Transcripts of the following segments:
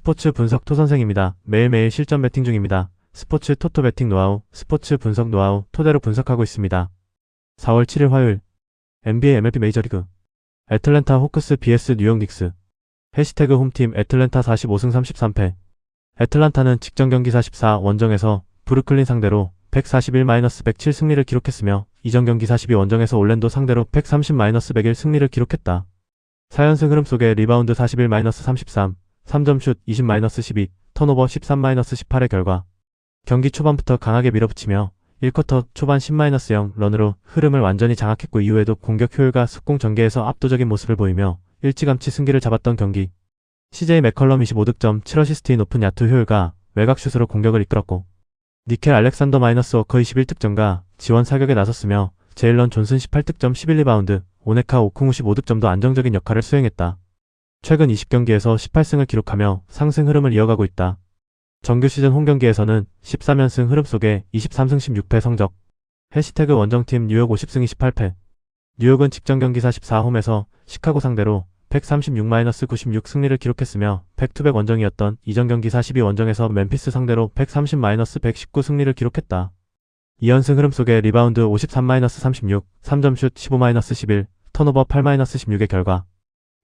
스포츠 분석 토선생입니다. 매일매일 실전 배팅 중입니다. 스포츠 토토 배팅 노하우, 스포츠 분석 노하우 토대로 분석하고 있습니다. 4월 7일 화요일 NBA MLB 메이저리그 애틀랜타 호크스 vs 뉴욕 닉스 해시태그 홈팀 애틀랜타 45승 33패 애틀랜타는 직전 경기 44 원정에서 브루클린 상대로 141-107 승리를 기록했으며 이전 경기 42 원정에서 올랜도 상대로 130-101 승리를 기록했다. 4연승 흐름 속에 리바운드 41-33, 3점슛 20-12, 턴오버 13-18의 결과 경기 초반부터 강하게 밀어붙이며 1쿼터 초반 10-0 런으로 흐름을 완전히 장악했고 이후에도 공격 효율과 속공 전개에서 압도적인 모습을 보이며 일찌감치 승기를 잡았던 경기. CJ 맥컬럼 25득점 7어시스트의 높은 야투 효율과 외곽슛으로 공격을 이끌었고 니켈 알렉산더 -워커 21득점과 지원 사격에 나섰으며 제일런 존슨 18득점 11리바운드, 오네카 오쿵 55득점도 안정적인 역할을 수행했다. 최근 20경기에서 18승을 기록하며 상승 흐름을 이어가고 있다. 정규 시즌 홈경기에서는 13연승 흐름 속에 23승 16패 성적. 해시태그 원정팀 뉴욕 50승 28패. 뉴욕은 직전 경기 44홈에서 시카고 상대로 136-96 승리를 기록했으며 백투백 원정이었던 이전 경기 42 원정에서 멤피스 상대로 130-119 승리를 기록했다. 2연승 흐름 속에 리바운드 53-36, 3점슛 15-11, 턴오버 8-16의 결과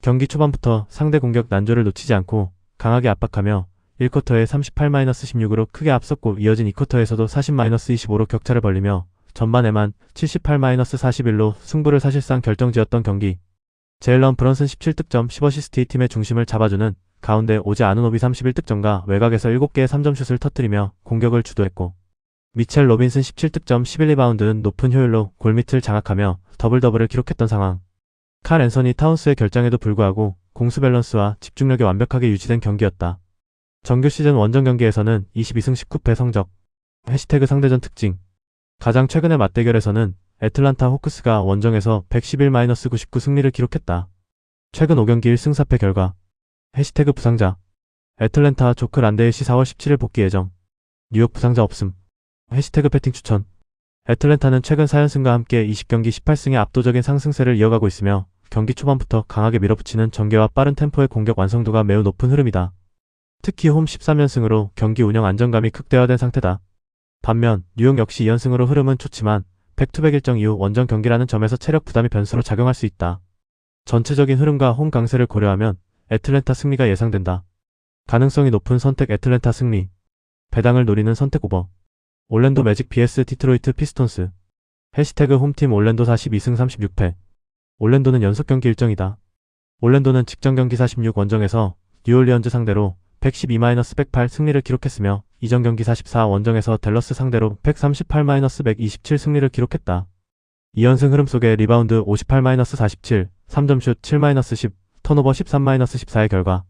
경기 초반부터 상대 공격 난조를 놓치지 않고 강하게 압박하며 1쿼터에 38-16으로 크게 앞섰고 이어진 2쿼터에서도 40-25로 격차를 벌리며 전반에만 78-41로 승부를 사실상 결정지었던 경기. 제일런 브런슨 17득점 10어시스트 팀의 중심을 잡아주는 가운데 오지 아누노비 31득점과 외곽에서 7개의 3점슛을 터뜨리며 공격을 주도했고 미첼 로빈슨 17득점 11리바운드는 높은 효율로 골밑을 장악하며 더블더블을 기록했던 상황. 칼 앤서니 타운스의 결장에도 불구하고 공수 밸런스와 집중력이 완벽하게 유지된 경기였다. 정규 시즌 원정 경기에서는 22승 19패 성적. 해시태그 상대전 특징. 가장 최근의 맞대결에서는 애틀랜타 호크스가 원정에서 111-99 승리를 기록했다. 최근 5경기 1승 4패 결과. 해시태그 부상자. 애틀랜타 조크 란데일시 4월 17일 복귀 예정. 뉴욕 부상자 없음. 해시태그 배팅 추천. 애틀랜타는 최근 4연승과 함께 20경기 18승의 압도적인 상승세를 이어가고 있으며 경기 초반부터 강하게 밀어붙이는 전개와 빠른 템포의 공격 완성도가 매우 높은 흐름이다. 특히 홈 13연승으로 경기 운영 안정감이 극대화된 상태다. 반면 뉴욕 역시 2연승으로 흐름은 좋지만 백투백 일정 이후 원정 경기라는 점에서 체력 부담이 변수로 작용할 수 있다. 전체적인 흐름과 홈 강세를 고려하면 애틀랜타 승리가 예상된다. 가능성이 높은 선택 애틀랜타 승리. 배당을 노리는 선택 오버. 올랜도 매직 vs 디트로이트 피스톤스. 해시태그 홈팀 올랜도 42승 36패. 올랜도는 연속 경기 일정이다. 올랜도는 직전 경기 46 원정에서 뉴올리언즈 상대로 112-108 승리를 기록했으며 이전 경기 44 원정에서 댈러스 상대로 138-127 승리를 기록했다. 2연승 흐름 속에 리바운드 58-47, 3점슛 7-10, 턴오버 13-14의 결과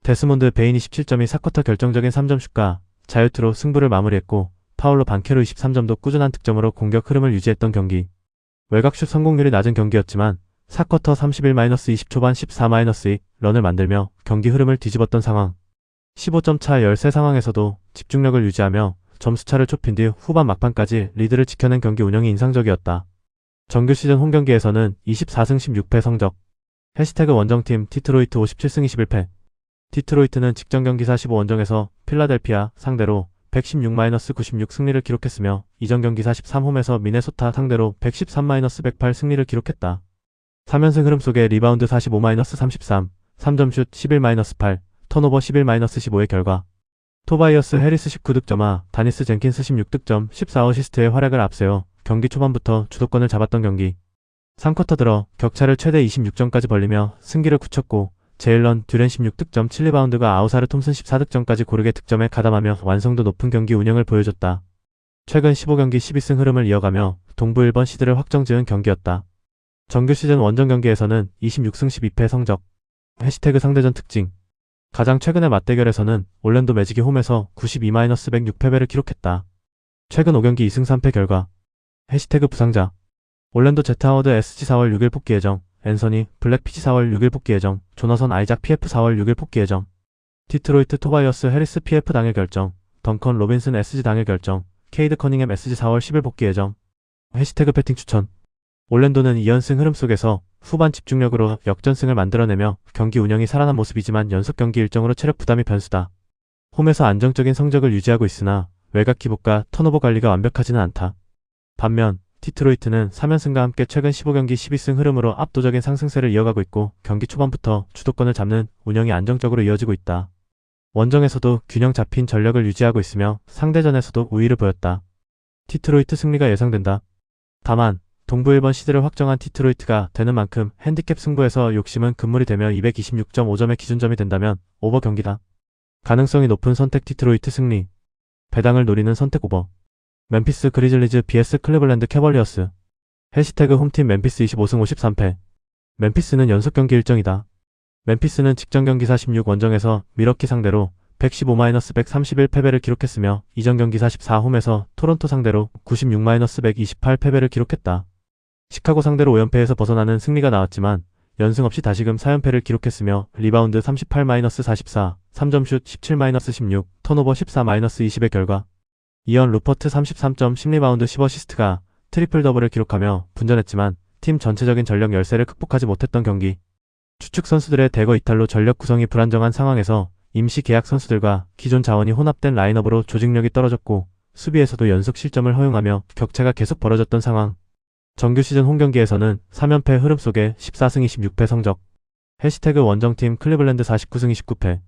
데스몬드 베인이 17점이 4쿼터 결정적인 3점슛과 자유투로 승부를 마무리했고 파울로 반케로 23점도 꾸준한 득점으로 공격 흐름을 유지했던 경기. 외곽슛 성공률이 낮은 경기였지만 4쿼터 31-20 초반 14-2 런을 만들며 경기 흐름을 뒤집었던 상황. 15점 차 13 상황에서도 집중력을 유지하며 점수차를 좁힌 뒤 후반 막판까지 리드를 지켜낸 경기 운영이 인상적이었다. 정규 시즌 홈경기에서는 24승 16패 성적. 해시태그 원정팀 디트로이트 57승 21패. 디트로이트는 직전 경기 45 원정에서 필라델피아 상대로 116-96 승리를 기록했으며 이전 경기 43홈에서 미네소타 상대로 113-108 승리를 기록했다. 3연승 흐름 속에 리바운드 45-33, 3점슛 11-8, 턴오버 11-15의 결과 토바이어스 해리스 19득점과 다니스 젠킨스 16득점 14어시스트의 활약을 앞세워 경기 초반부터 주도권을 잡았던 경기. 3쿼터 들어 격차를 최대 26점까지 벌리며 승기를 굳혔고 제일런 듀렌 16득점 7리바운드가 아우사르 톰슨 14득점까지 고르게 득점에 가담하며 완성도 높은 경기 운영을 보여줬다. 최근 15경기 12승 흐름을 이어가며 동부 1번 시드를 확정지은 경기였다. 정규 시즌 원정 경기에서는 26승 12패 성적. 해시태그 상대전 특징. 가장 최근의 맞대결에서는 올랜도 매직이 홈에서 92-106패배를 기록했다. 최근 5경기 2승 3패 결과. 해시태그 부상자. 올랜도 제트 하워드 SG 4월 6일 복귀 예정. 앤서니 블랙 PG 4월 6일 복귀 예정. 조나선 아이작 PF 4월 6일 복귀 예정. 디트로이트 토바이어스 해리스 PF 당일 결정. 덩컨 로빈슨 SG 당일 결정. 케이드 커닝햄 SG 4월 10일 복귀 예정. 해시태그 배팅 추천. 올랜도는 2연승 흐름 속에서 후반 집중력으로 역전승을 만들어내며 경기 운영이 살아난 모습이지만 연속 경기 일정으로 체력 부담이 변수다. 홈에서 안정적인 성적을 유지하고 있으나 외곽 기복과 턴오버 관리가 완벽하지는 않다. 반면 디트로이트는 3연승과 함께 최근 15경기 12승 흐름으로 압도적인 상승세를 이어가고 있고 경기 초반부터 주도권을 잡는 운영이 안정적으로 이어지고 있다. 원정에서도 균형 잡힌 전력을 유지하고 있으며 상대전에서도 우위를 보였다. 디트로이트 승리가 예상된다. 다만 동부 1번 시드를 확정한 디트로이트가 되는 만큼 핸디캡 승부에서 욕심은 금물이 되며 226.5점의 기준점이 된다면 오버 경기다. 가능성이 높은 선택 디트로이트 승리. 배당을 노리는 선택 오버. 멤피스 그리즐리즈 vs 클리블랜드 캐벌리어스. 해시태그 홈팀 멤피스 25승 53패. 멤피스는 연속 경기 일정이다. 멤피스는 직전 경기 46 원정에서 미러키 상대로 115-131 패배를 기록했으며 이전 경기 44 홈에서 토론토 상대로 96-128 패배를 기록했다. 시카고 상대로 5연패에서 벗어나는 승리가 나왔지만 연승 없이 다시금 4연패를 기록했으며 리바운드 38-44, 3점슛 17-16, 턴오버 14-20의 결과 이언 루퍼트 33점 10리바운드 10어시스트가 트리플 더블을 기록하며 분전했지만 팀 전체적인 전력 열세를 극복하지 못했던 경기. 주축 선수들의 대거 이탈로 전력 구성이 불안정한 상황에서 임시 계약 선수들과 기존 자원이 혼합된 라인업으로 조직력이 떨어졌고 수비에서도 연속 실점을 허용하며 격차가 계속 벌어졌던 상황. 정규 시즌 홈경기에서는 3연패 흐름 속에 14승 26패 성적. 해시태그 원정팀 클리블랜드 49승 29패.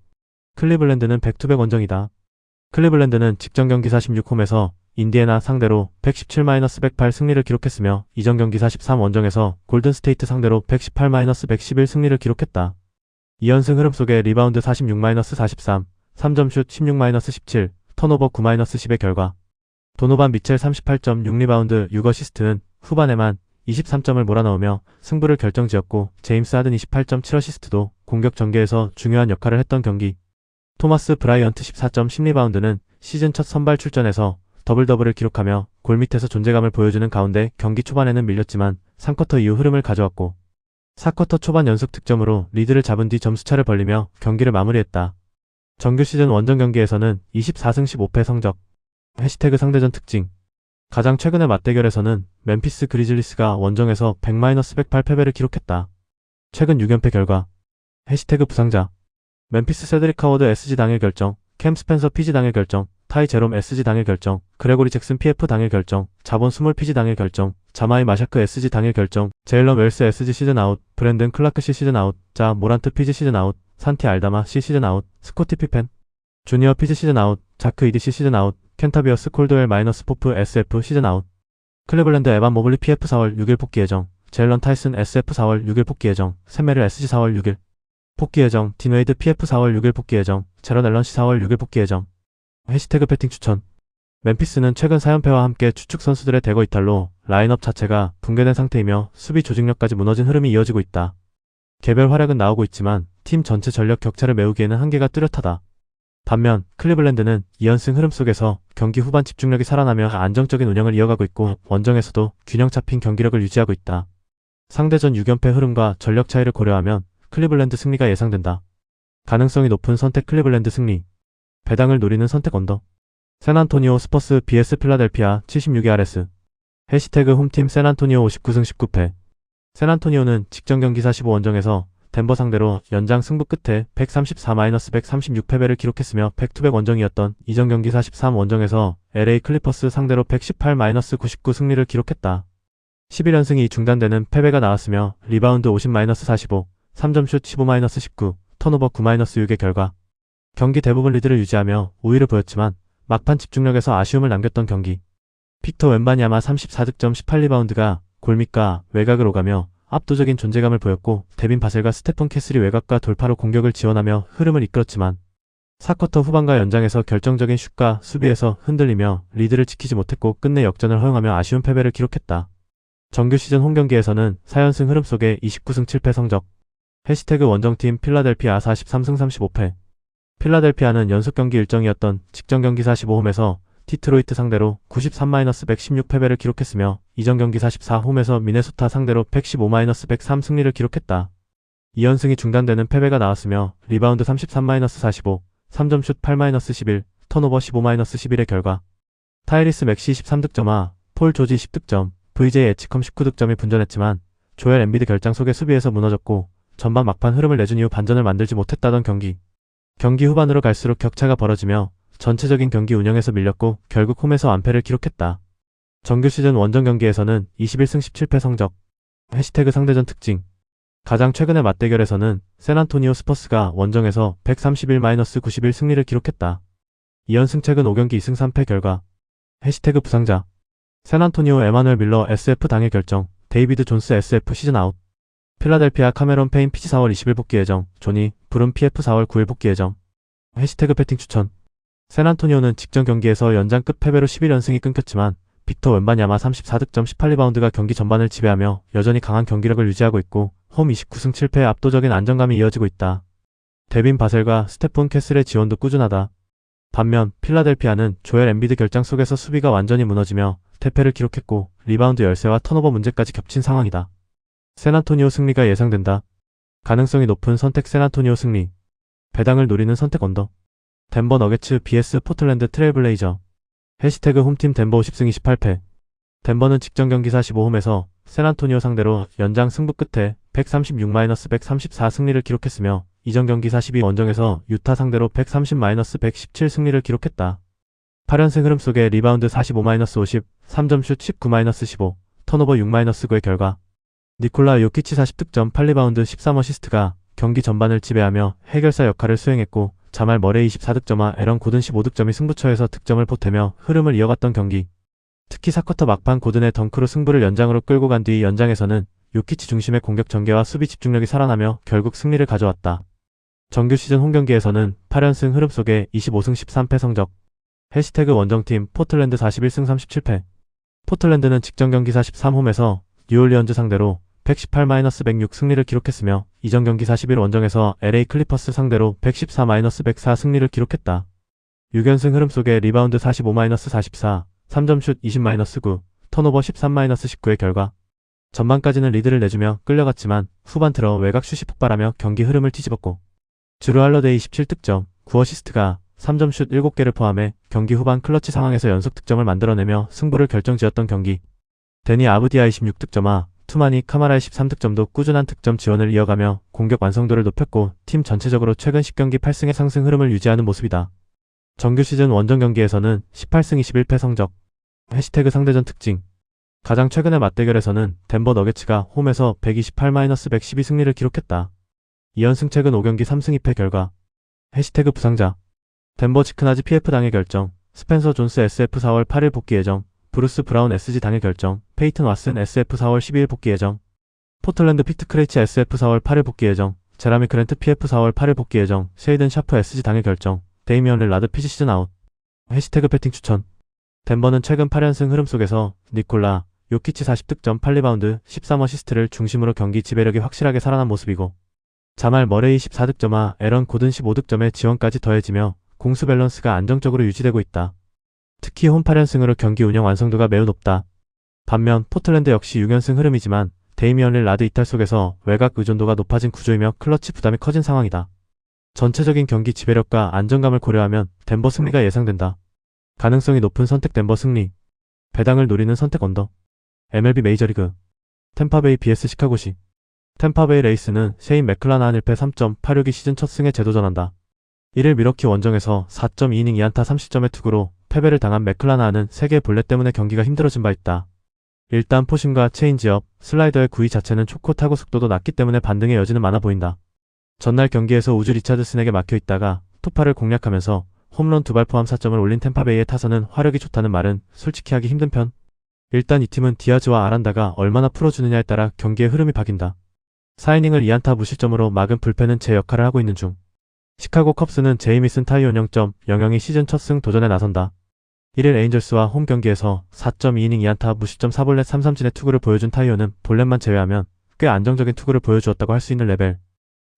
클리블랜드는 백투백 원정이다. 클리블랜드는 직전 경기 46홈에서 인디애나 상대로 117-108 승리를 기록했으며 이전 경기 43 원정에서 골든스테이트 상대로 118-111 승리를 기록했다. 2연승 흐름 속에 리바운드 46-43, 3점슛 16-17, 턴오버 9-10의 결과 도노반 미첼 38.6리바운드 6어시스트는 후반에만 23점을 몰아넣으며 승부를 결정지었고 제임스 하든 28.7어시스트도 공격 전개에서 중요한 역할을 했던 경기. 토마스 브라이언트 14.10리바운드는 시즌 첫 선발 출전에서 더블더블을 기록하며 골밑에서 존재감을 보여주는 가운데 경기 초반에는 밀렸지만 3쿼터 이후 흐름을 가져왔고 4쿼터 초반 연속 득점으로 리드를 잡은 뒤 점수차를 벌리며 경기를 마무리했다. 정규 시즌 원정 경기에서는 24승 15패 성적. 해시태그 상대전 특징. 가장 최근의 맞대결에서는 멤피스 그리즐리스가 원정에서 100-108 패배를 기록했다. 최근 6연패 결과. 해시태그 부상자. 멤피스 세드릭 하워드 SG 당일 결정, 캠 스펜서 PG 당일 결정, 타이 제롬 SG 당일 결정, 그레고리 잭슨 PF 당일 결정, 자본 스몰 PG 당일 결정, 자마이 마샤크 SG 당일 결정, 제일런 웰스 SG 시즌 아웃, 브랜든 클라크 C 시즌 아웃, 자 모란트 PG 시즌 아웃, 산티 알다마 C 시즌 아웃, 스코티 피펜, 주니어 PG 시즌 아웃, 자크 EDC 시즌 아웃, 켄타비어스 콜드웰 마이너스 포프 SF 시즌 아웃, 클리블랜드 에반 모블리 PF 4월 6일 복귀 예정, 제일런 타이슨 SF 4월 6일 복귀 예정, 샘메릴 SG 4월 6일 복귀 예정, 딘웨이드 PF 4월 6일 복귀 예정, 제런 앨런 C 4월 6일 복귀 예정. 해시태그 배팅 추천. 멤피스는 최근 4연패와 함께 주축 선수들의 대거 이탈로 라인업 자체가 붕괴된 상태이며 수비 조직력까지 무너진 흐름이 이어지고 있다. 개별 활약은 나오고 있지만 팀 전체 전력 격차를 메우기에는 한계가 뚜렷하다. 반면 클리블랜드는 2연승 흐름 속에서 경기 후반 집중력이 살아나며 안정적인 운영을 이어가고 있고 원정에서도 균형 잡힌 경기력을 유지하고 있다. 상대전 6연패 흐름과 전력 차이를 고려하면 클리블랜드 승리가 예상된다. 가능성이 높은 선택 클리블랜드 승리. 배당을 노리는 선택 언더. 샌안토니오 스퍼스 vs 필라델피아 76의 RS. 해시태그 홈팀 샌안토니오 59승 19패. 샌안토니오는 직전 경기 45 원정에서 덴버 상대로 연장 승부 끝에 134-136 패배를 기록했으며 백투백 원정이었던 이전 경기 43 원정에서 LA 클리퍼스 상대로 118-99 승리를 기록했다. 11연승이 중단되는 패배가 나왔으며 리바운드 50-45, 3점슛 15-19, 턴오버 9-6의 결과 경기 대부분 리드를 유지하며 우위를 보였지만 막판 집중력에서 아쉬움을 남겼던 경기. 빅터 웬바냐마 34득점 18리바운드가 골밑과 외곽을 오가며 압도적인 존재감을 보였고 데빈 바셀과 스테픈 캐슬이 외곽과 돌파로 공격을 지원하며 흐름을 이끌었지만 4쿼터 후반과 연장에서 결정적인 슛과 수비에서 흔들리며 리드를 지키지 못했고 끝내 역전을 허용하며 아쉬운 패배를 기록했다. 정규 시즌 홈경기에서는 4연승 흐름 속에 29승 7패 성적. 해시태그 원정팀 필라델피아 43승 35패. 필라델피아는 연속 경기 일정이었던 직전 경기 45홈에서 디트로이트 상대로 93-116 패배를 기록했으며 이전 경기 44홈에서 미네소타 상대로 115-103 승리를 기록했다. 2연승이 중단되는 패배가 나왔으며 리바운드 33-45, 3점슛 8-11, 턴오버 15-11의 결과 타이리스 맥시 13득점하, 폴 조지 10득점, VJ 에치컴 19득점이 분전했지만 조엘 엠비드 결장 속에 수비에서 무너졌고 전반 막판 흐름을 내준 이후 반전을 만들지 못했다던 경기. 경기 후반으로 갈수록 격차가 벌어지며 전체적인 경기 운영에서 밀렸고 결국 홈에서 완패를 기록했다. 정규 시즌 원정 경기에서는 21승 17패 성적. 해시태그 상대전 특징. 가장 최근의 맞대결에서는 샌안토니오 스퍼스가 원정에서 131-91 승리를 기록했다. 2연승 최근 5경기 2승 3패 결과. 해시태그 부상자. 샌안토니오 에마누엘 밀러 SF 당일 결정. 데이비드 존스 SF 시즌 아웃. 필라델피아 카메론 페인 피지 4월 20일 복귀 예정. 조니 브룬 PF 4월 9일 복귀 예정. 해시태그 배팅 추천. 샌안토니오는 직전 경기에서 연장급 패배로 11연승이 끊겼지만 빅터 웬바냐마 34득점 18리바운드가 경기 전반을 지배하며 여전히 강한 경기력을 유지하고 있고 홈 29승 7패의 압도적인 안정감이 이어지고 있다. 데빈 바셀과 스테폰 캐슬의 지원도 꾸준하다. 반면 필라델피아는 조엘 엠비드 결장 속에서 수비가 완전히 무너지며 퇴패를 기록했고 리바운드 열세와 턴오버 문제까지 겹친 상황이다. 샌안토니오 승리가 예상된다. 가능성이 높은 선택 샌안토니오 승리. 배당을 노리는 선택 언더. 덴버 너게츠 vs 포틀랜드 트레일블레이저. 해시태그 홈팀 덴버 50승 28패. 덴버는 직전 경기 45홈에서 샌안토니오 상대로 연장 승부 끝에 136-134 승리를 기록했으며 이전 경기 42 원정에서 유타 상대로 130-117 승리를 기록했다. 8연승 흐름 속에 리바운드 45-50, 3점슛 19-15, 턴오버 6-9의 결과. 니콜라 요키치 40득점 8리바운드 13어시스트가 경기 전반을 지배하며 해결사 역할을 수행했고 자말 머레이 24득점과 에런 고든 15득점이 승부처에서 득점을 보태며 흐름을 이어갔던 경기. 특히 4쿼터 막판 고든의 덩크로 승부를 연장으로 끌고 간 뒤 연장에서는 요키치 중심의 공격 전개와 수비 집중력이 살아나며 결국 승리를 가져왔다. 정규 시즌 홈경기에서는 8연승 흐름 속에 25승 13패 성적. 해시태그 원정팀 포틀랜드 41승 37패. 포틀랜드는 직전 경기 43홈에서 뉴올리언즈 상대로 118-106 승리를 기록했으며 이전 경기 41 원정에서 LA 클리퍼스 상대로 114-104 승리를 기록했다. 6연승 흐름 속에 리바운드 45-44, 3점슛 20-9, 턴오버 13-19의 결과. 전반까지는 리드를 내주며 끌려갔지만 후반 들어 외곽 슛이 폭발하며 경기 흐름을 뒤집었고 주루 할러데이 27득점, 9어시스트가 3점슛 7개를 포함해 경기 후반 클러치 상황에서 연속 득점을 만들어내며 승부를 결정지었던 경기. 데니 아브디아의 16득점과 투마니 카마라의 13득점도 꾸준한 득점 지원을 이어가며 공격 완성도를 높였고 팀 전체적으로 최근 10경기 8승의 상승 흐름을 유지하는 모습이다. 정규 시즌 원정 경기에서는 18승 21패 성적. 해시태그 상대전 특징. 가장 최근의 맞대결에서는 덴버 너게츠가 홈에서 128-112 승리를 기록했다. 2연승 최근 5경기 3승 2패 결과. 해시태그 부상자. 덴버 지크나지 PF 당일 결정. 스펜서 존스 SF 4월 8일 복귀 예정. 브루스 브라운 SG 당일 결정. 페이튼 왓슨 SF 4월 12일 복귀 예정. 포틀랜드 피트 크레이치 SF 4월 8일 복귀 예정. 제라미 크랜트 PF 4월 8일 복귀 예정. 쉐이든 샤프 SG 당일 결정. 데이미언 릴라드 피지 시즌 아웃. 해시태그 배팅 추천. 덴버는 최근 8연승 흐름 속에서 니콜라 요키치 40득점 8리바운드 13어시스트를 중심으로 경기 지배력이 확실하게 살아난 모습이고 자말 머레이 14득점과 에런 고든 15득점의 지원까지 더해지며 공수 밸런스가 안정적으로 유지되고 있다. 특히 홈 8연승으로 경기 운영 완성도가 매우 높다. 반면 포틀랜드 역시 6연승 흐름이지만 데이미언 릴라드 이탈 속에서 외곽 의존도가 높아진 구조이며 클러치 부담이 커진 상황이다. 전체적인 경기 지배력과 안정감을 고려하면 덴버 승리가 예상된다. 가능성이 높은 선택 덴버 승리. 배당을 노리는 선택 언더. MLB 메이저리그. 템파베이 vs 시카고시. 템파베이 레이스는 셰인 맥클라나한 1패 3.86이 시즌 첫 승에 재도전한다. 1일 미러키 원정에서 4.2이닝 2안타 30점의 투구로 패배를 당한 맥클라나한은 3개의 볼넷 때문에 경기가 힘들어진 바 있다. 일단 포심과 체인지업, 슬라이더의 구위 자체는 초코 타구 속도도 낮기 때문에 반등의 여지는 많아 보인다. 전날 경기에서 우주 리차드슨에게 막혀있다가 투파를 공략하면서 홈런 2발 포함 4점을 올린 템파베이의 타선은 화력이 좋다는 말은 솔직히 하기 힘든 편. 일단 이 팀은 디아즈와 아란다가 얼마나 풀어주느냐에 따라 경기의 흐름이 바뀐다. 4이닝을 2안타 무실점으로 막은 불펜은 제 역할을 하고 있는 중. 시카고 컵스는 제이미슨 타이온 0.00이 시즌 첫 승 도전에 나선다. 1일 에인절스와 홈 경기에서 4.2이닝 2안타 무실점 4볼넷 3삼진의 투구를 보여준 타이온은 볼넷만 제외하면 꽤 안정적인 투구를 보여주었다고 할 수 있는 레벨.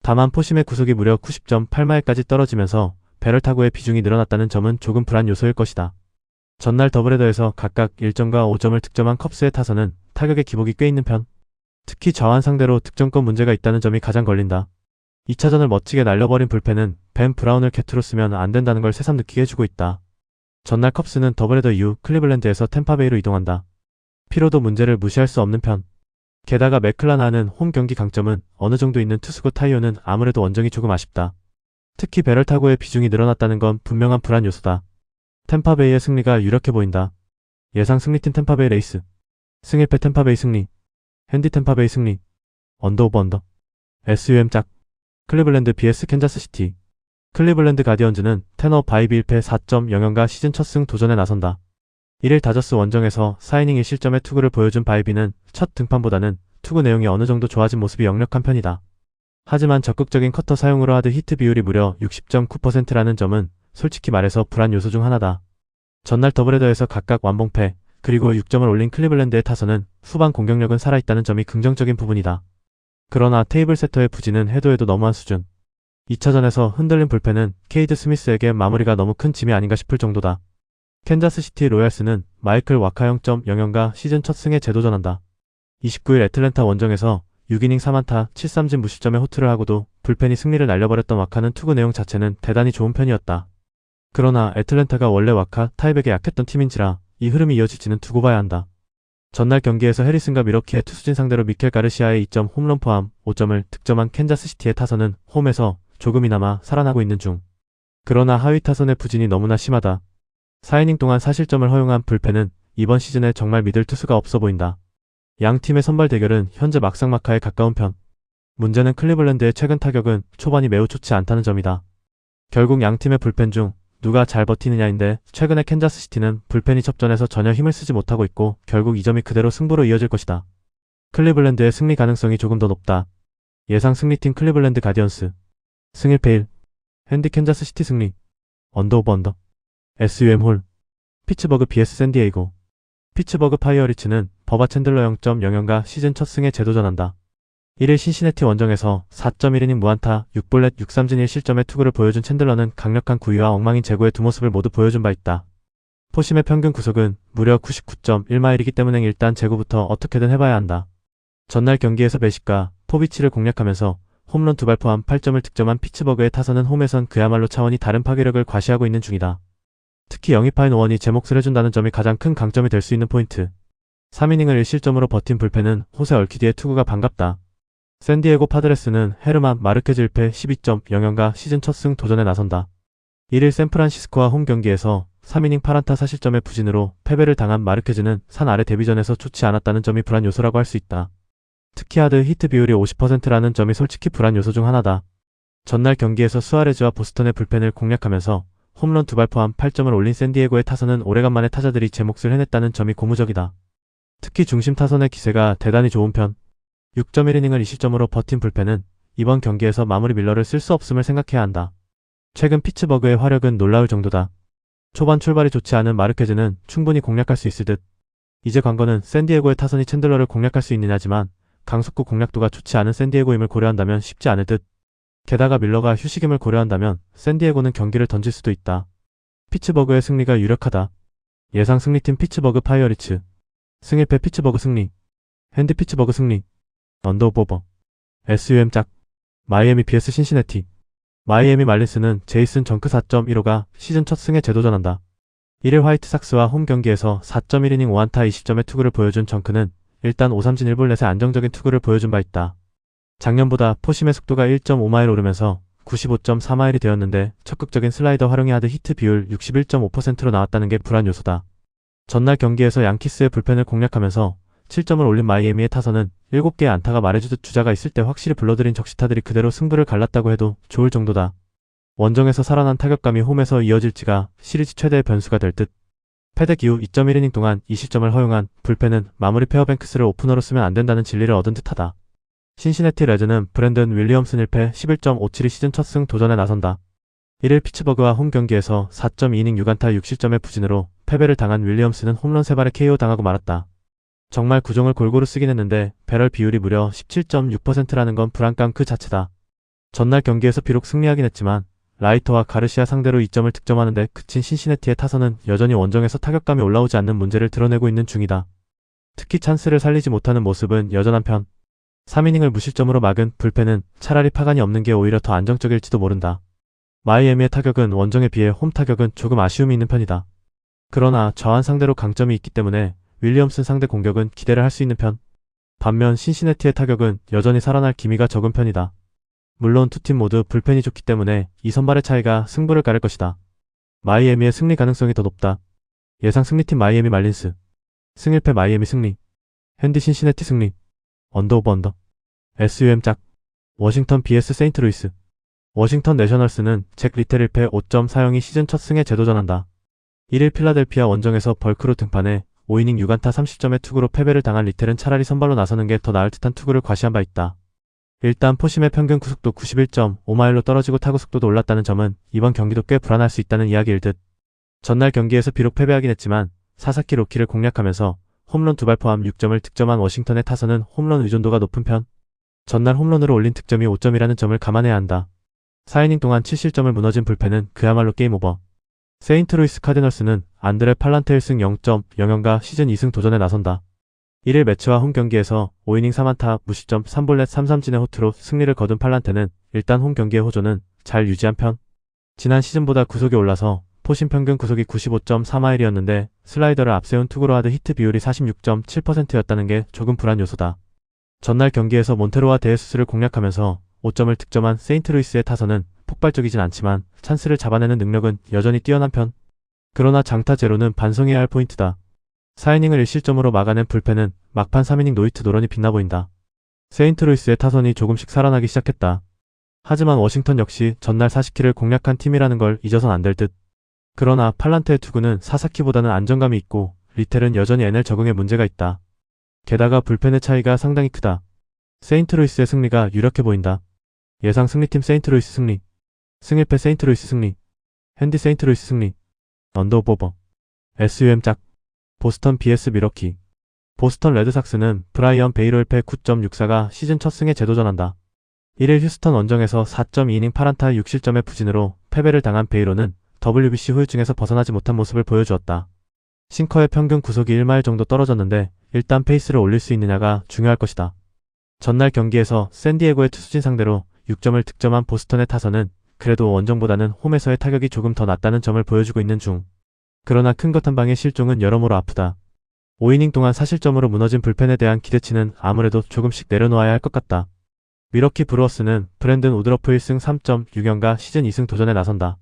다만 포심의 구속이 무려 90.8마일까지 떨어지면서 배럴 타구의 비중이 늘어났다는 점은 조금 불안 요소일 것이다. 전날 더블헤더에서 각각 1점과 5점을 득점한 컵스의 타선은 타격의 기복이 꽤 있는 편. 특히 좌완 상대로 득점권 문제가 있다는 점이 가장 걸린다. 2차전을 멋지게 날려버린 불펜은 벤 브라운을 캐투로 쓰면 안 된다는 걸 새삼 느끼게 해주고 있다. 전날 컵스는 더블헤더 이후 클리블랜드에서 템파베이로 이동한다. 피로도 문제를 무시할 수 없는 편. 게다가 맥클라나는 홈 경기 강점은 어느 정도 있는 투수고 타이어는 아무래도 원정이 조금 아쉽다. 특히 베럴타고의 비중이 늘어났다는 건 분명한 불안 요소다. 템파베이의 승리가 유력해 보인다. 예상 승리팀 템파베이 레이스. 승일패 템파베이 승리. 핸디 템파베이 승리. 언더 오버 언더. SUM 짝. 클리블랜드 vs 캔자스시티. 클리블랜드 가디언즈는 테너 바이비 1패 4.00가 시즌 첫 승 도전에 나선다. 1일 다저스 원정에서 4이닝 1실점의 투구를 보여준 바이비는 첫 등판보다는 투구 내용이 어느 정도 좋아진 모습이 역력한 편이다. 하지만 적극적인 커터 사용으로 하드 히트 비율이 무려 60.9%라는 점은 솔직히 말해서 불안 요소 중 하나다. 전날 더블헤더에서 각각 완봉패, 그리고 6점을 올린 클리블랜드의 타선은 후반 공격력은 살아있다는 점이 긍정적인 부분이다. 그러나 테이블 세터의 부진은 해도 너무한 수준. 2차전에서 흔들린 불펜은 케이드 스미스에게 마무리가 너무 큰 짐이 아닌가 싶을 정도다. 캔자스시티 로얄스는 마이클 와카 0.00가 시즌 첫 승에 재도전한다. 29일 애틀랜타 원정에서 6이닝 4안타 7삼진 무실점의 호투를 하고도 불펜이 승리를 날려버렸던 와카는 투구 내용 자체는 대단히 좋은 편이었다. 그러나 애틀랜타가 원래 와카 타입에게 약했던 팀인지라 이 흐름이 이어질지는 두고 봐야 한다. 전날 경기에서 해리슨과 미러키의 투수진 상대로 미켈 가르시아의 2점 홈런 포함 5점을 득점한 캔자스시티의 타선은 홈에서 조금이나마 살아나고 있는 중. 그러나 하위 타선의 부진이 너무나 심하다. 4이닝 동안 4실점을 허용한 불펜은 이번 시즌에 정말 믿을 투수가 없어 보인다. 양 팀의 선발 대결은 현재 막상막하에 가까운 편. 문제는 클리블랜드의 최근 타격은 초반이 매우 좋지 않다는 점이다. 결국 양 팀의 불펜 중 누가 잘 버티느냐인데 최근에 캔자스시티는 불펜이 접전에서 전혀 힘을 쓰지 못하고 있고 결국 이 점이 그대로 승부로 이어질 것이다. 클리블랜드의 승리 가능성이 조금 더 높다. 예상 승리팀 클리블랜드 가디언스. 승일패 1. 핸디 캔자스시티 승리. 언더 오버 언더. SUM 홀. 피츠버그 vs 샌디에이고. 피츠버그 파이어리츠는 버바 챈들러 0.00가 시즌 첫 승에 재도전한다. 1일 신시내티 원정에서 4.1이닝 무안타 6볼넷 6삼진 1실점의 투구를 보여준 챈들러는 강력한 구위와 엉망인 제구의 두 모습을 모두 보여준 바 있다. 포심의 평균 구속은 무려 99.1마일이기 때문에 일단 제구부터 어떻게든 해봐야 한다. 전날 경기에서 베시가 포비치를 공략하면서 홈런 2발 포함 8점을 득점한 피츠버그의 타선은 홈에선 그야말로 차원이 다른 파괴력을 과시하고 있는 중이다. 특히 영입파인 오원이 제 몫을 해준다는 점이 가장 큰 강점이 될 수 있는 포인트. 3이닝을 1실점으로 버틴 불펜은 호세 얼키디의 투구가 반갑다. 샌디에고 파드레스는 헤르만 마르케즈 1패 12.00가 시즌 첫 승 도전에 나선다. 1일 샌프란시스코와 홈 경기에서 3이닝 8안타 4실점의 부진으로 패배를 당한 마르케즈는 산 아래 데뷔전에서 좋지 않았다는 점이 불안 요소라고 할 수 있다. 특히 하드 히트 비율이 50%라는 점이 솔직히 불안 요소 중 하나다. 전날 경기에서 수아레즈와 보스턴의 불펜을 공략하면서 홈런 2발 포함 8점을 올린 샌디에고의 타선은 오래간만에 타자들이 제 몫을 해냈다는 점이 고무적이다. 특히 중심 타선의 기세가 대단히 좋은 편. 6.1이닝을 2실점으로 버틴 불펜은 이번 경기에서 마무리 밀러를 쓸 수 없음을 생각해야 한다. 최근 피츠버그의 화력은 놀라울 정도다. 초반 출발이 좋지 않은 마르케즈는 충분히 공략할 수 있을 듯. 이제 관건은 샌디에고의 타선이 챈들러를 공략할 수 있느냐지만 강속구 공략도가 좋지 않은 샌디에고임을 고려한다면 쉽지 않을 듯. 게다가 밀러가 휴식임을 고려한다면 샌디에고는 경기를 던질 수도 있다. 피츠버그의 승리가 유력하다. 예상 승리팀 피츠버그 파이어리츠. 승일패 피츠버그 승리. 핸디 피츠버그 승리. 언더 오버. SUM 짝. 마이애미 vs 신시내티. 마이애미 말린스는 제이슨 정크 4.15가 시즌 첫 승에 재도전한다. 1일 화이트삭스와 홈 경기에서 4.1이닝 5안타 20점의 투구를 보여준 정크는 일단 5삼진 1볼넷의 안정적인 투구를 보여준 바 있다. 작년보다 포심의 속도가 1.5마일 오르면서 95.4마일이 되었는데 적극적인 슬라이더 활용이 하드 히트 비율 61.5%로 나왔다는 게 불안 요소다. 전날 경기에서 양키스의 불펜을 공략하면서 7점을 올린 마이애미의 타선은 7개의 안타가 말해주듯 주자가 있을 때 확실히 불러들인 적시타들이 그대로 승부를 갈랐다고 해도 좋을 정도다. 원정에서 살아난 타격감이 홈에서 이어질지가 시리즈 최대의 변수가 될 듯. 패덱 이후 2.1이닝 동안 2실점을 허용한 불펜은 마무리 페어뱅크스를 오프너로 쓰면 안 된다는 진리를 얻은 듯하다. 신시내티 레즈는 브랜든 윌리엄슨 1패 11.57이 시즌 첫 승 도전에 나선다. 1일 피츠버그와 홈 경기에서 4.2이닝 6안타 6실점의 부진으로 패배를 당한 윌리엄슨은 홈런 3발에 KO 당하고 말았다. 정말 구종을 골고루 쓰긴 했는데 배럴 비율이 무려 17.6%라는 건 불안감 그 자체다. 전날 경기에서 비록 승리하긴 했지만 라이터와 가르시아 상대로 2점을 득점하는데 그친 신시내티의 타선은 여전히 원정에서 타격감이 올라오지 않는 문제를 드러내고 있는 중이다. 특히 찬스를 살리지 못하는 모습은 여전한 편. 3이닝을 무실점으로 막은 불펜은 차라리 파간이 없는 게 오히려 더 안정적일지도 모른다. 마이애미의 타격은 원정에 비해 홈 타격은 조금 아쉬움이 있는 편이다. 그러나 저한 상대로 강점이 있기 때문에 윌리엄슨 상대 공격은 기대를 할 수 있는 편. 반면 신시내티의 타격은 여전히 살아날 기미가 적은 편이다. 물론 두 팀 모두 불펜이 좋기 때문에 이 선발의 차이가 승부를 가를 것이다. 마이애미의 승리 가능성이 더 높다. 예상 승리팀 마이애미 말린스. 승일패 마이애미 승리. 핸디 신시내티 승리. 언더 오버 언더. SUM 짝. 워싱턴 vs 세인트루이스. 워싱턴 내셔널스는 잭 리텔 1패 5점 사용이 시즌 첫 승에 재도전한다. 1일 필라델피아 원정에서 벌크로 등판해 5이닝 6안타 30점의 투구로 패배를 당한 리텔은 차라리 선발로 나서는 게 더 나을 듯한 투구를 과시한 바 있다. 일단 포심의 평균 구속도 91.5마일로 떨어지고 타구 속도도 올랐다는 점은 이번 경기도 꽤 불안할 수 있다는 이야기일 듯. 전날 경기에서 비록 패배하긴 했지만 사사키 로키를 공략하면서 홈런 2발 포함 6점을 득점한 워싱턴의 타선은 홈런 의존도가 높은 편. 전날 홈런으로 올린 득점이 5점이라는 점을 감안해야 한다. 4이닝 동안 7실점을 무너진 불펜은 그야말로 게임 오버. 세인트루이스 카디널스는 안드레 팔란테 1승 0.00가 시즌 2승 도전에 나선다. 1일 매치와 홈경기에서 5이닝 3안타 무실점 3볼넷 3삼진의 호투로 승리를 거둔 팔란테는 일단 홈경기의 호조는 잘 유지한 편. 지난 시즌보다 구속이 올라서 포심 평균 구속이 95.4마일이었는데 슬라이더를 앞세운 투구로 하드 히트 비율이 46.7%였다는 게 조금 불안 요소다. 전날 경기에서 몬테로와 데에수스를 공략하면서 5점을 득점한 세인트루이스의 타선은 폭발적이진 않지만 찬스를 잡아내는 능력은 여전히 뛰어난 편. 그러나 장타 제로는 반성해야 할 포인트다. 4이닝을 1실점으로 막아낸 불펜은 막판 3이닝 노히트 노런이 빛나 보인다. 세인트루이스의 타선이 조금씩 살아나기 시작했다. 하지만 워싱턴 역시 전날 사사키를 공략한 팀이라는 걸 잊어선 안 될 듯. 그러나 팔란테의 투구는 사사키보다는 안정감이 있고 리텔은 여전히 NL 적응에 문제가 있다. 게다가 불펜의 차이가 상당히 크다. 세인트루이스의 승리가 유력해 보인다. 예상 승리팀 세인트루이스 승리. 승일패 세인트루이스 승리. 핸디 세인트루이스 승리. 언더 오버. SUM 짝. 보스턴 vs 미러키. 보스턴 레드삭스는 브라이언 베이로 1패 9.64가 시즌 첫 승에 재도전한다. 1일 휴스턴 원정에서 4.2이닝 8안타 6실점의 부진으로 패배를 당한 베이로는 WBC 후유증에서 벗어나지 못한 모습을 보여주었다. 싱커의 평균 구속이 1마일 정도 떨어졌는데 일단 페이스를 올릴 수 있느냐가 중요할 것이다. 전날 경기에서 샌디에고의 투수진 상대로 6점을 득점한 보스턴의 타선은 그래도 원정보다는 홈에서의 타격이 조금 더 낫다는 점을 보여주고 있는 중. 그러나 큰 것 한 방의 실종은 여러모로 아프다. 5이닝 동안 4실점으로 무너진 불펜에 대한 기대치는 아무래도 조금씩 내려놓아야 할 것 같다. 미러키 브루어스는 브랜든 우드러프 1승 3.6연가 시즌 2승 도전에 나선다.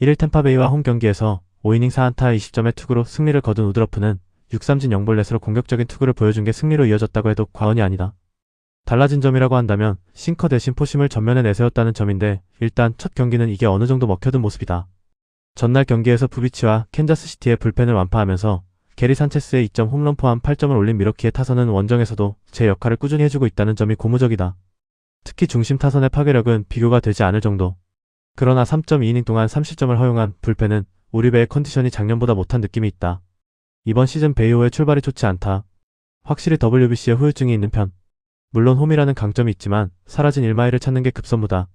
1일 템파베이와 홈경기에서 5이닝 4안타 20점의 투구로 승리를 거둔 우드러프는 6삼진 0볼넷으로 공격적인 투구를 보여준 게 승리로 이어졌다고 해도 과언이 아니다. 달라진 점이라고 한다면 싱커 대신 포심을 전면에 내세웠다는 점인데 일단 첫 경기는 이게 어느 정도 먹혀든 모습이다. 전날 경기에서 부비치와 캔자스시티의 불펜을 완파하면서 게리 산체스의 2점 홈런 포함 8점을 올린 미러키의 타선은 원정에서도 제 역할을 꾸준히 해주고 있다는 점이 고무적이다. 특히 중심 타선의 파괴력은 비교가 되지 않을 정도. 그러나 3.2이닝 동안 3실점을 허용한 불펜은 우리 배의 컨디션이 작년보다 못한 느낌이 있다. 이번 시즌 베이오의 출발이 좋지 않다. 확실히 WBC에 후유증이 있는 편. 물론 홈이라는 강점이 있지만 사라진 1마일을 찾는 게 급선무다.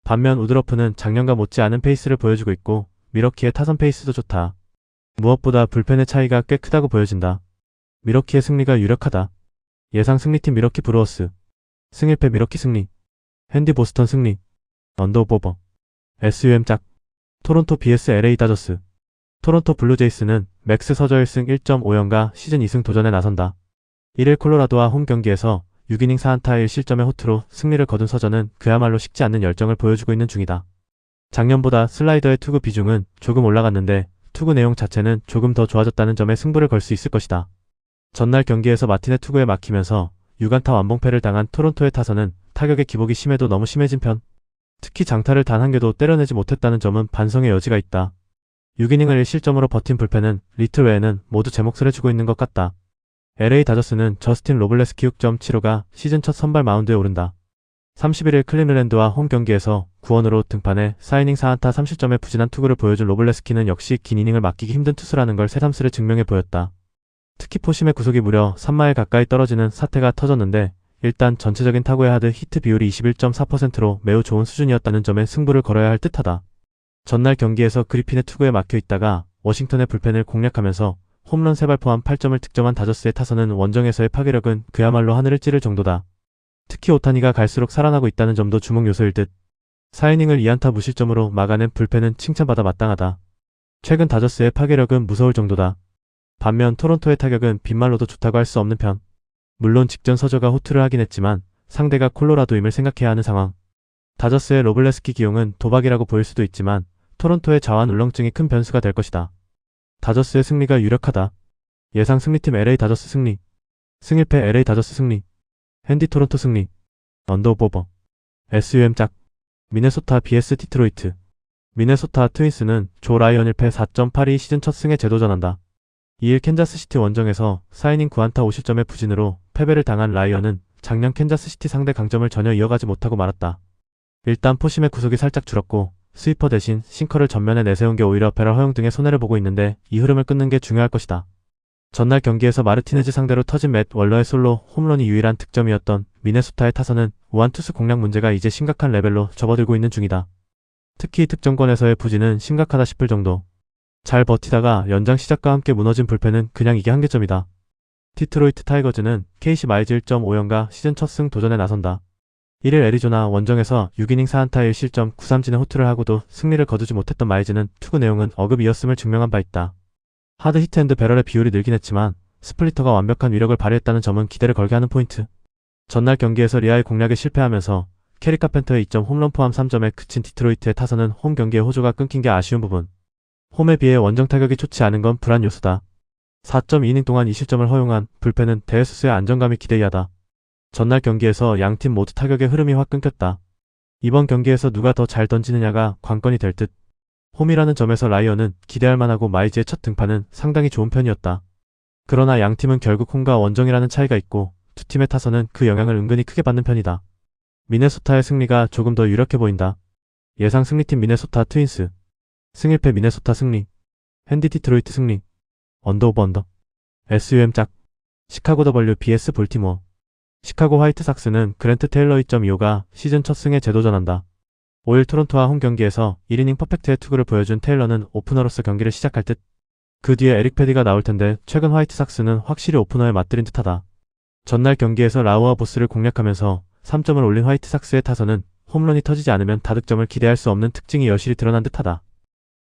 반면 우드러프는 작년과 못지않은 페이스를 보여주고 있고 미러키의 타선 페이스도 좋다. 무엇보다 불펜의 차이가 꽤 크다고 보여진다. 미러키의 승리가 유력하다. 예상 승리팀 미러키 브루어스. 승일패 미러키 승리. 핸디 보스턴 승리. 언더 오버. SUM 짝. 토론토 vs LA 다저스. 토론토 블루제이스는 맥스 서저 1승 1.5연가 시즌 2승 도전에 나선다. 1일 콜로라도와 홈 경기에서 6이닝 4안타 1실점의 호투로 승리를 거둔 서저는 그야말로 식지 않는 열정을 보여주고 있는 중이다. 작년보다 슬라이더의 투구 비중은 조금 올라갔는데 투구 내용 자체는 조금 더 좋아졌다는 점에 승부를 걸 수 있을 것이다. 전날 경기에서 마틴의 투구에 막히면서 6안타 완봉패를 당한 토론토의 타선은 타격의 기복이 심해도 너무 심해진 편. 특히 장타를 단 한 개도 때려내지 못했다는 점은 반성의 여지가 있다. 6이닝을 1실점으로 버틴 불펜은 리틀 외에는 모두 제 몫을 해주고 있는 것 같다. LA 다저스는 저스틴 로블레스키 6.75가 시즌 첫 선발 마운드에 오른다. 31일 클리블랜드와 홈 경기에서 구원으로 등판해 4이닝 4안타 3실점의 부진한 투구를 보여준 로블레스키는 역시 긴 이닝을 맡기기 힘든 투수라는 걸 새삼스레 증명해 보였다. 특히 포심의 구속이 무려 3마일 가까이 떨어지는 사태가 터졌는데 일단 전체적인 타구의 하드 히트 비율이 21.4%로 매우 좋은 수준이었다는 점에 승부를 걸어야 할 듯하다. 전날 경기에서 그리핀의 투구에 막혀 있다가 워싱턴의 불펜을 공략하면서 홈런 3발 포함 8점을 득점한 다저스의 타선은 원정에서의 파괴력은 그야말로 하늘을 찌를 정도다. 특히 오타니가 갈수록 살아나고 있다는 점도 주목 요소일 듯. 4이닝을 2안타 무실점으로 막아낸 불펜은 칭찬받아 마땅하다. 최근 다저스의 파괴력은 무서울 정도다. 반면 토론토의 타격은 빈말로도 좋다고 할 수 없는 편. 물론 직전 서저가 호투를 하긴 했지만 상대가 콜로라도임을 생각해야 하는 상황. 다저스의 로블레스키 기용은 도박이라고 보일 수도 있지만 토론토의 자완 울렁증이 큰 변수가 될 것이다. 다저스의 승리가 유력하다. 예상 승리팀 LA 다저스 승리. 승일패 LA 다저스 승리. 핸디 토론토 승리. 언더오버. SUM 짝. 미네소타 vs 디트로이트. 미네소타 트윈스는 조 라이언 1패 4.82 시즌 첫 승에 재도전한다. 2일 캔자스시티 원정에서 4이닝 9안타 5실점의 부진으로 패배를 당한 라이언은 작년 캔자스시티 상대 강점을 전혀 이어가지 못하고 말았다. 일단 포심의 구속이 살짝 줄었고 스위퍼 대신 싱커를 전면에 내세운 게 오히려 배럴 허용 등의 손해를 보고 있는데 이 흐름을 끊는 게 중요할 것이다. 전날 경기에서 마르티네즈 상대로 터진 맷 월러의 솔로 홈런이 유일한 득점이었던 미네소타의 타선은 우한 투수 공략 문제가 이제 심각한 레벨로 접어들고 있는 중이다. 특히 득점권에서의 부진은 심각하다 싶을 정도. 잘 버티다가 연장 시작과 함께 무너진 불펜은 그냥 이게 한계점이다. 디트로이트 타이거즈는 KC 마이즈 1.5연가 시즌 첫 승 도전에 나선다. 1일 애리조나 원정에서 6이닝 4안타 1실점 9삼진의 호투를 하고도 승리를 거두지 못했던 마이즈는 투구 내용은 어급이었음을 증명한 바 있다. 하드 히트앤드 배럴의 비율이 늘긴 했지만 스플리터가 완벽한 위력을 발휘했다는 점은 기대를 걸게 하는 포인트. 전날 경기에서 리아의 공략에 실패하면서 캐리 카펜터의 2점 홈런 포함 3점에 그친 디트로이트의 타선은 홈 경기의 호조가 끊긴 게 아쉬운 부분. 홈에 비해 원정 타격이 좋지 않은 건 불안 요소다. 4.2이닝 동안 2실점을 허용한 불펜은 대회수수의 안정감이 기대야다. 전날 경기에서 양팀 모두 타격의 흐름이 확 끊겼다. 이번 경기에서 누가 더 잘 던지느냐가 관건이 될 듯. 홈이라는 점에서 라이언은 기대할 만하고 마이즈의 첫 등판은 상당히 좋은 편이었다. 그러나 양팀은 결국 홈과 원정이라는 차이가 있고 두 팀의 타선은 그 영향을 은근히 크게 받는 편이다. 미네소타의 승리가 조금 더 유력해 보인다. 예상 승리팀 미네소타 트윈스. 승일패 미네소타 승리. 핸디 디트로이트 승리. 언더오버 언더. SUM 짝. 시카고 W vs 볼티모어. 시카고 화이트삭스는 그랜트 테일러 2.25가 시즌 첫 승에 재도전한다. 5일 토론토와 홈 경기에서 1이닝 퍼펙트의 투구를 보여준 테일러는 오프너로서 경기를 시작할 듯. 그 뒤에 에릭 패디가 나올 텐데 최근 화이트삭스는 확실히 오프너에 맞들인 듯하다. 전날 경기에서 라우와 보스를 공략하면서 3점을 올린 화이트삭스의 타선은 홈런이 터지지 않으면 다득점을 기대할 수 없는 특징이 여실히 드러난 듯하다.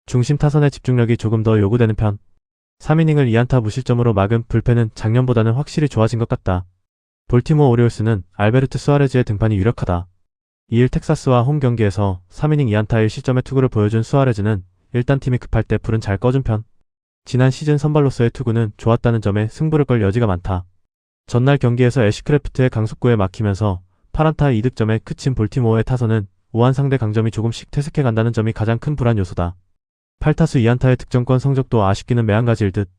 중심 타선의 집중력이 조금 더 요구되는 편. 3이닝을 2안타 무실점으로 막은 불펜은 작년보다는 확실히 좋아진 것 같다. 볼티모어 오리올스는 알베르트 수아레즈의 등판이 유력하다. 2일 텍사스와 홈 경기에서 3이닝 2안타 1실점의 투구를 보여준 수아레즈는 일단 팀이 급할 때 불은 잘 꺼준 편. 지난 시즌 선발로서의 투구는 좋았다는 점에 승부를 걸 여지가 많다. 전날 경기에서 애쉬크래프트의 강속구에 막히면서 8안타 2득점에 그친 볼티모어의 타선은 우한 상대 강점이 조금씩 퇴색해 간다는 점이 가장 큰 불안 요소다. 8타수 2안타의 득점권 성적도 아쉽기는 매한가지일 듯.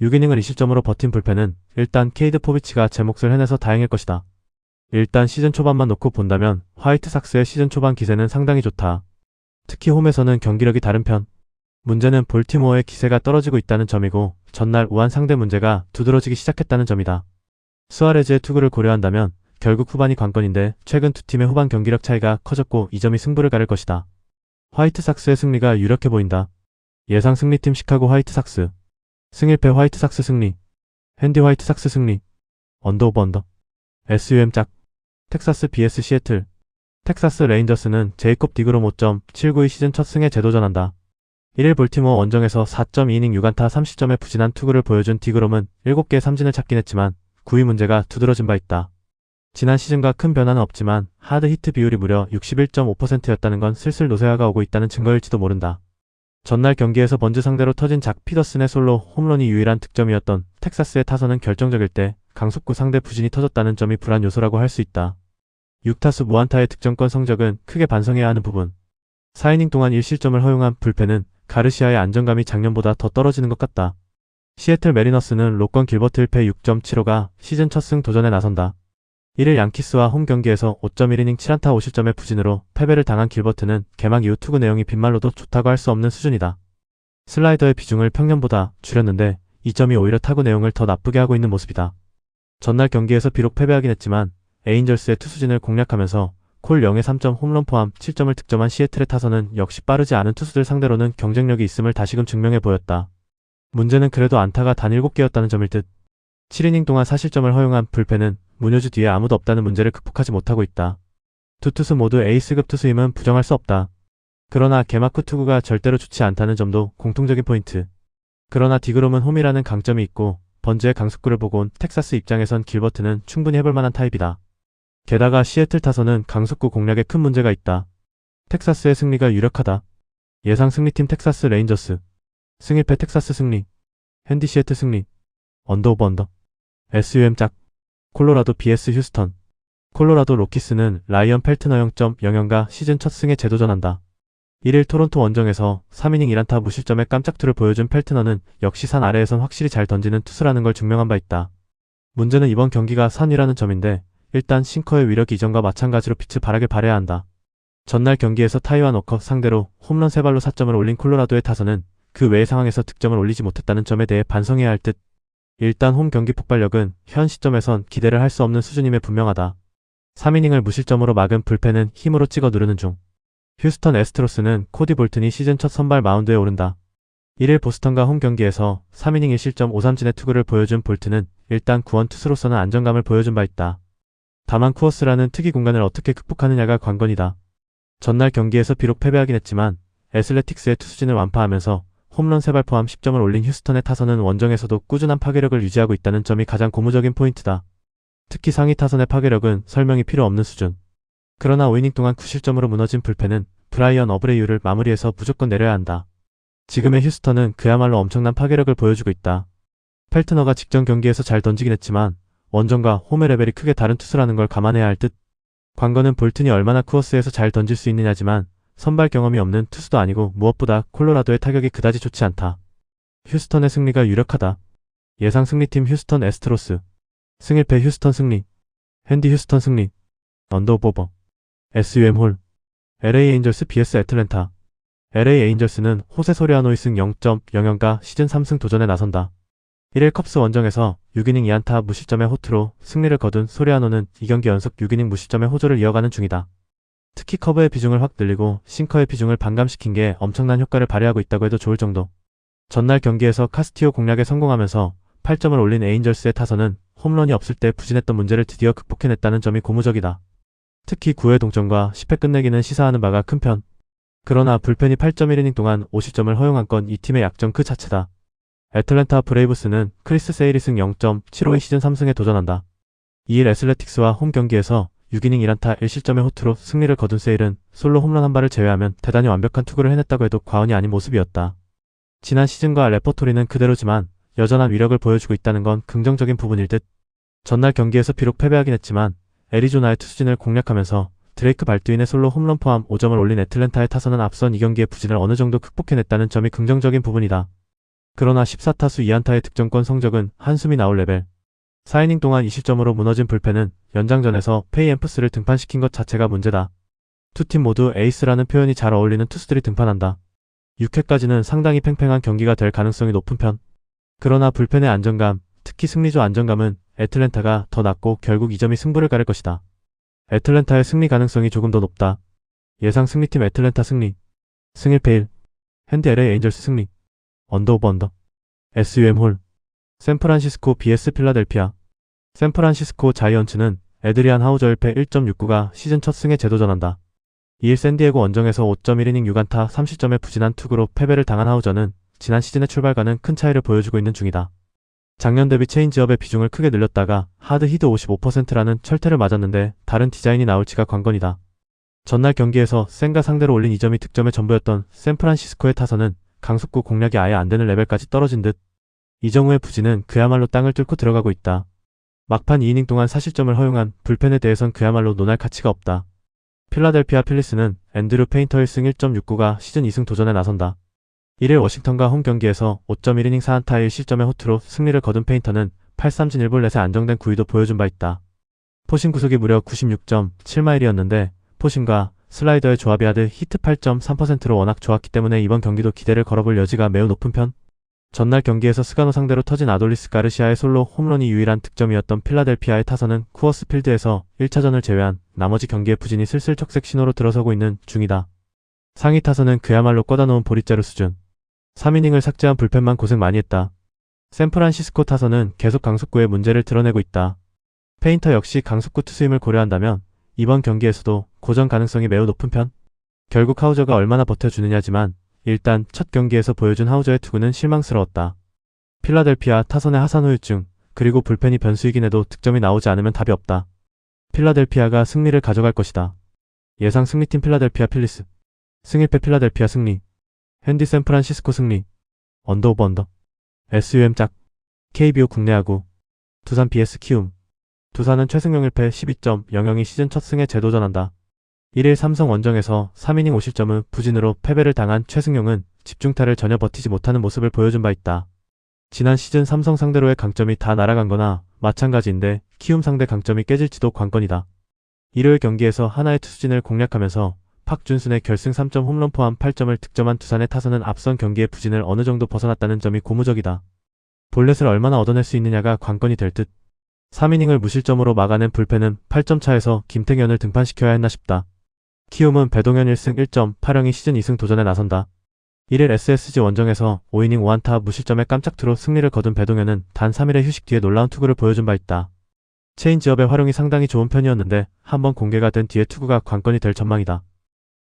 6이닝을 2실점으로 버틴 불펜은 일단 케이드 포비치가 제 몫을 해내서 다행일 것이다. 일단 시즌 초반만 놓고 본다면 화이트삭스의 시즌 초반 기세는 상당히 좋다. 특히 홈에서는 경기력이 다른 편. 문제는 볼티모어의 기세가 떨어지고 있다는 점이고 전날 우한 상대 문제가 두드러지기 시작했다는 점이다. 수아레즈의 투구를 고려한다면 결국 후반이 관건인데 최근 두 팀의 후반 경기력 차이가 커졌고 이 점이 승부를 가를 것이다. 화이트삭스의 승리가 유력해 보인다. 예상 승리팀 시카고 화이트삭스. 승일패 화이트삭스 승리. 핸디 화이트삭스 승리. 언더오버 언더. SUM 짝. 텍사스 vs 시애틀. 텍사스 레인저스는 제이콥 디그롬 5.792 시즌 첫 승에 재도전한다. 1일 볼티모어 원정에서 4.2이닝 6안타 30점의 부진한 투구를 보여준 디그롬은 7개의 삼진을 찾긴 했지만 구위 문제가 두드러진 바 있다. 지난 시즌과 큰 변화는 없지만 하드 히트 비율이 무려 61.5%였다는 건 슬슬 노쇠화가 오고 있다는 증거일지도 모른다. 전날 경기에서 번즈 상대로 터진 작 피더슨의 솔로 홈런이 유일한 득점이었던 텍사스의 타선은 결정적일 때 강속구 상대 부진이 터졌다는 점이 불안 요소라고 할 수 있다. 6타수 무안타의 득점권 성적은 크게 반성해야 하는 부분. 4이닝 동안 1실점을 허용한 불펜은 가르시아의 안정감이 작년보다 더 떨어지는 것 같다. 시애틀 메리너스는 로건 길버트 1패 6.75가 시즌 첫 승 도전에 나선다. 1일 양키스와 홈 경기에서 5.1이닝 7안타 5실점의 부진으로 패배를 당한 길버트는 개막 이후 투구 내용이 빈말로도 좋다고 할 수 없는 수준이다. 슬라이더의 비중을 평년보다 줄였는데 이 점이 오히려 타구 내용을 더 나쁘게 하고 있는 모습이다. 전날 경기에서 비록 패배하긴 했지만 에인절스의 투수진을 공략하면서 콜 0의 3점 홈런 포함 7점을 득점한 시애틀의 타선은 역시 빠르지 않은 투수들 상대로는 경쟁력이 있음을 다시금 증명해 보였다. 문제는 그래도 안타가 단 7개였다는 점일 듯. 7이닝 동안 4실점을 허용한 불펜은 문효주 뒤에 아무도 없다는 문제를 극복하지 못하고 있다. 두 투수 모두 에이스급 투수임은 부정할 수 없다. 그러나 개막 후 투구가 절대로 좋지 않다는 점도 공통적인 포인트. 그러나 디그롬은 홈이라는 강점이 있고 번즈의 강속구를 보고 온 텍사스 입장에선 길버트는 충분히 해볼 만한 타입이다. 게다가 시애틀 타선은 강속구 공략에 큰 문제가 있다. 텍사스의 승리가 유력하다. 예상 승리팀 텍사스 레인저스. 승일패 텍사스 승리. 핸디 시애틀 승리. 언더 오버 언더. SUM 짝. 콜로라도 BS 휴스턴. 콜로라도 로키스는 라이언 펠트너 0.00가 시즌 첫 승에 재도전한다. 1일 토론토 원정에서 3이닝 1안타 무실점의 깜짝투를 보여준 펠트너는 역시 산 아래에선 확실히 잘 던지는 투수라는 걸 증명한 바 있다. 문제는 이번 경기가 산이라는 점인데 일단 싱커의 위력이 이전과 마찬가지로 빛을 발하길 바라야 한다. 전날 경기에서 타이완 워커 상대로 홈런 3발로 4점을 올린 콜로라도의 타선은 그 외의 상황에서 득점을 올리지 못했다는 점에 대해 반성해야 할 듯. 일단 홈 경기 폭발력은 현 시점에선 기대를 할 수 없는 수준임에 분명하다. 3이닝을 무실점으로 막은 불펜은 힘으로 찍어 누르는 중. 휴스턴 애스트로스는 코디 볼튼이 시즌 첫 선발 마운드에 오른다. 1일 보스턴과 홈 경기에서 3이닝 1실점 5삼진의 투구를 보여준 볼튼은 일단 구원 투수로서는 안정감을 보여준 바 있다. 다만 쿠어스라는 특이 공간을 어떻게 극복하느냐가 관건이다. 전날 경기에서 비록 패배하긴 했지만 애슬레틱스의 투수진을 완파하면서 홈런 3발 포함 10점을 올린 휴스턴의 타선은 원정에서도 꾸준한 파괴력을 유지하고 있다는 점이 가장 고무적인 포인트다. 특히 상위 타선의 파괴력은 설명이 필요 없는 수준. 그러나 5이닝 동안 9실점으로 무너진 불펜은 브라이언 어브레이유를 마무리해서 무조건 내려야 한다. 지금의 휴스턴은 그야말로 엄청난 파괴력을 보여주고 있다. 펠트너가 직전 경기에서 잘 던지긴 했지만 원정과 홈의 레벨이 크게 다른 투수라는 걸 감안해야 할 듯. 관건은 볼튼이 얼마나 쿠어스에서 잘 던질 수 있느냐지만 선발 경험이 없는 투수도 아니고 무엇보다 콜로라도의 타격이 그다지 좋지 않다. 휴스턴의 승리가 유력하다. 예상 승리팀 휴스턴 애스트로스. 승일패 휴스턴 승리. 핸디 휴스턴 승리. 언더 오버. SUM 홀. LA 에인절스 vs 애틀랜타. LA 에인절스는 호세 소리아노의 승 0.00가 시즌 3승 도전에 나선다. 1일 컵스 원정에서 6이닝 2안타 무실점의 호투로 승리를 거둔 소리아노는 2경기 연속 6이닝 무실점의 호조를 이어가는 중이다. 특히 커브의 비중을 확 늘리고 싱커의 비중을 반감시킨 게 엄청난 효과를 발휘하고 있다고 해도 좋을 정도. 전날 경기에서 카스티오 공략에 성공하면서 8점을 올린 에인절스의 타선은 홈런이 없을 때 부진했던 문제를 드디어 극복해냈다는 점이 고무적이다. 특히 9회 동점과 10회 끝내기는 시사하는 바가 큰 편. 그러나 불펜이 8.1이닝 동안 50점을 허용한 건 이 팀의 약점 그 자체다. 애틀랜타 브레이브스는 크리스 세일이 승 0.75의 시즌 3승에 도전한다. 2일 애슬레틱스와 홈 경기에서 6이닝 1안타 1실점의 호투로 승리를 거둔 세일은 솔로 홈런 한 발을 제외하면 대단히 완벽한 투구를 해냈다고 해도 과언이 아닌 모습이었다. 지난 시즌과 레퍼토리는 그대로지만 여전한 위력을 보여주고 있다는 건 긍정적인 부분일 듯. 전날 경기에서 비록 패배하긴 했지만 애리조나의 투수진을 공략하면서 드레이크 발두인의 솔로 홈런 포함 5점을 올린 애틀랜타의 타선은 앞선 2경기의 부진을 어느 정도 극복해냈다는 점이 긍정적인 부분이다. 그러나 14타수 2안타의 득점권 성적은 한숨이 나올 레벨. 4이닝 동안 2실점으로 무너진 불펜은 연장전에서 페이 앰프스를 등판시킨 것 자체가 문제다. 두 팀 모두 에이스라는 표현이 잘 어울리는 투수들이 등판한다. 6회까지는 상당히 팽팽한 경기가 될 가능성이 높은 편. 그러나 불펜의 안정감, 특히 승리조 안정감은 애틀랜타가 더 낮고 결국 이 점이 승부를 가릴 것이다. 애틀랜타의 승리 가능성이 조금 더 높다. 예상 승리팀 애틀랜타 승리. 승일패 1. 핸디 LA 에인절스 승리. 언더 오버 언더. SUM 홀. 샌프란시스코 vs 필라델피아. 샌프란시스코 자이언츠는 에드리안 하우저 1패 1.69가 시즌 첫 승에 재도전한다. 2일 샌디에고 원정에서 5.1이닝 6안타 3실점의 부진한 투구로 패배를 당한 하우저는 지난 시즌의 출발과는 큰 차이를 보여주고 있는 중이다. 작년 대비 체인지업의 비중을 크게 늘렸다가 하드 히트 55%라는 철퇴를 맞았는데 다른 디자인이 나올지가 관건이다. 전날 경기에서 센과 상대로 올린 2점이 득점의 전부였던 샌프란시스코의 타선은 강속구 공략이 아예 안되는 레벨까지 떨어진 듯. 이정우의 부진은 그야말로 땅을 뚫고 들어가고 있다. 막판 2이닝 동안 4실점을 허용한 불펜에 대해선 그야말로 논할 가치가 없다. 필라델피아 필리스는 앤드류 페인터의 승 1.69가 시즌 2승 도전에 나선다. 1일 워싱턴과 홈 경기에서 5.1이닝 4안타 1실점의 호투로 승리를 거둔 페인터는 8삼진 1볼넷의 안정된 구위도 보여준 바 있다. 포심 구속이 무려 96.7마일이었는데 포심과 슬라이더의 조합이 하드 히트 8.3%로 워낙 좋았기 때문에 이번 경기도 기대를 걸어볼 여지가 매우 높은 편. 전날 경기에서 스가노 상대로 터진 아돌리스 가르시아의 솔로 홈런이 유일한 득점이었던 필라델피아의 타선은 쿠어스 필드에서 1차전을 제외한 나머지 경기의 부진이 슬슬 척색 신호로 들어서고 있는 중이다. 상위 타선은 그야말로 꽂아놓은 보릿자루 수준. 3이닝을 삭제한 불펜만 고생 많이 했다. 샌프란시스코 타선은 계속 강속구의 문제를 드러내고 있다. 페인터 역시 강속구 투수임을 고려한다면 이번 경기에서도 고전 가능성이 매우 높은 편. 결국 하우저가 얼마나 버텨주느냐지만 일단 첫 경기에서 보여준 하우저의 투구는 실망스러웠다. 필라델피아 타선의 하산 후유증, 그리고 불펜이 변수이긴 해도 득점이 나오지 않으면 답이 없다. 필라델피아가 승리를 가져갈 것이다. 예상 승리팀 필라델피아 필리스. 승일패 필라델피아 승리. 핸디 샌프란시스코 승리. 언더 오버 언더. SUM 짝. KBO 국내야구. 두산 BS 키움. 두산은 최승용 1패 12.00이 시즌 첫 승에 재도전한다. 1일 삼성 원정에서 3이닝 5실점은 부진으로 패배를 당한 최승용은 집중타를 전혀 버티지 못하는 모습을 보여준 바 있다. 지난 시즌 삼성 상대로의 강점이 다 날아간 거나 마찬가지인데 키움 상대 강점이 깨질지도 관건이다. 일요일 경기에서 하나의 투수진을 공략하면서 박준순의 결승 3점 홈런 포함 8점을 득점한 두산의 타선은 앞선 경기의 부진을 어느 정도 벗어났다는 점이 고무적이다. 볼넷을 얼마나 얻어낼 수 있느냐가 관건이 될 듯. 3이닝을 무실점으로 막아낸 불펜은 8점 차에서 김태현을 등판시켜야 했나 싶다. 키움은 배동현 1승 1.80이 시즌 2승 도전에 나선다. 1일 SSG 원정에서 5이닝 5안타 무실점의 깜짝투로 승리를 거둔 배동현은 단 3일의 휴식 뒤에 놀라운 투구를 보여준 바 있다. 체인지업의 활용이 상당히 좋은 편이었는데 한번 공개가 된 뒤에 투구가 관건이 될 전망이다.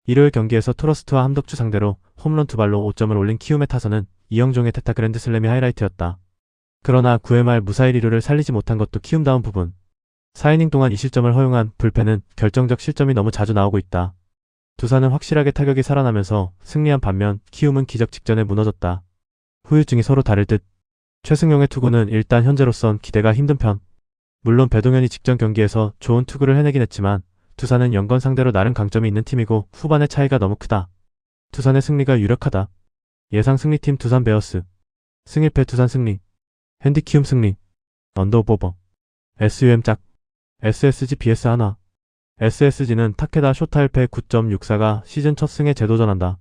일요일 경기에서 토러스트와 함덕주 상대로 홈런 2발로 5점을 올린 키움의 타선은 이영종의 테타 그랜드슬램이 하이라이트였다. 그러나 9회 말 무사히 1루를 살리지 못한 것도 키움다운 부분. 4이닝 동안 2실점을 허용한 불펜은 결정적 실점이 너무 자주 나오고 있다. 두산은 확실하게 타격이 살아나면서 승리한 반면 키움은 기적 직전에 무너졌다. 후유증이 서로 다를 듯. 최승용의 투구는 일단 현재로선 기대가 힘든 편. 물론 배동현이 직전 경기에서 좋은 투구를 해내긴 했지만 두산은 연건 상대로 나름 강점이 있는 팀이고 후반의 차이가 너무 크다. 두산의 승리가 유력하다. 예상 승리팀 두산 베어스. 승일패 두산 승리. 핸디 키움 승리. 언더 오버. SUM 짝. SSG BS 하나. SSG는 타케다 쇼타 1패 9.64가 시즌 첫 승에 재도전한다.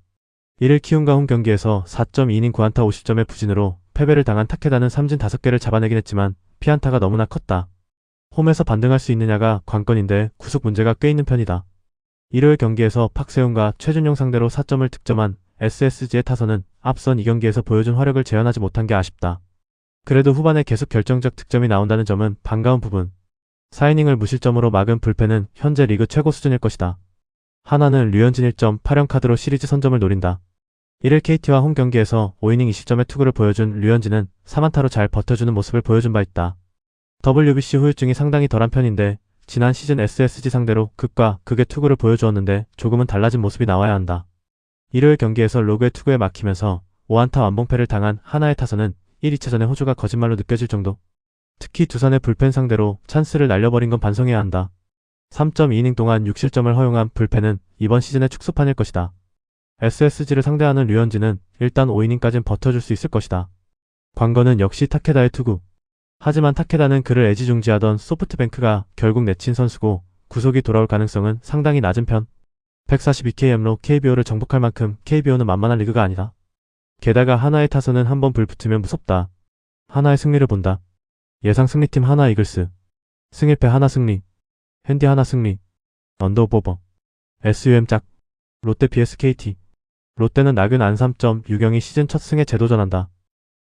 1일 키움과 홈 경기에서 4.2이닝 9안타 50점의 부진으로 패배를 당한 타케다는 삼진 5개를 잡아내긴 했지만 피안타가 너무나 컸다. 홈에서 반등할 수 있느냐가 관건인데 구속 문제가 꽤 있는 편이다. 일요일 경기에서 박세웅과 최준용 상대로 4점을 득점한 SSG의 타선은 앞선 2경기에서 보여준 화력을 재현하지 못한 게 아쉽다. 그래도 후반에 계속 결정적 득점이 나온다는 점은 반가운 부분. 4이닝을 무실점으로 막은 불펜은 현재 리그 최고 수준일 것이다. 하나는 류현진 1.80 카드로 시리즈 선점을 노린다. 1일 KT와 홈 경기에서 5이닝 20점의 투구를 보여준 류현진은 3안타로 잘 버텨주는 모습을 보여준 바 있다. WBC 후유증이 상당히 덜한 편인데 지난 시즌 SSG 상대로 극과 극의 투구를 보여주었는데 조금은 달라진 모습이 나와야 한다. 일요일 경기에서 로그의 투구에 막히면서 5안타 완봉패를 당한 하나의 타선은 1-2차전의 호주가 거짓말로 느껴질 정도. 특히 두산의 불펜 상대로 찬스를 날려버린 건 반성해야 한다. 3.2이닝 동안 6실점을 허용한 불펜은 이번 시즌의 축소판일 것이다. SSG를 상대하는 류현진은 일단 5이닝까진 버텨줄 수 있을 것이다. 관건은 역시 타케다의 투구. 하지만 타케다는 그를 애지중지하던 소프트뱅크가 결국 내친 선수고 구속이 돌아올 가능성은 상당히 낮은 편. 142km로 KBO를 정복할 만큼 KBO는 만만한 리그가 아니다. 게다가 하나의 타선은 한번 불붙으면 무섭다. 하나의 승리를 본다. 예상 승리팀 하나 이글스. 승일패 하나 승리. 핸디 하나 승리. 언더 오버. SUM 짝. 롯데 BS KT. 롯데는 나균 안 3.6경이 시즌 첫 승에 재도전한다.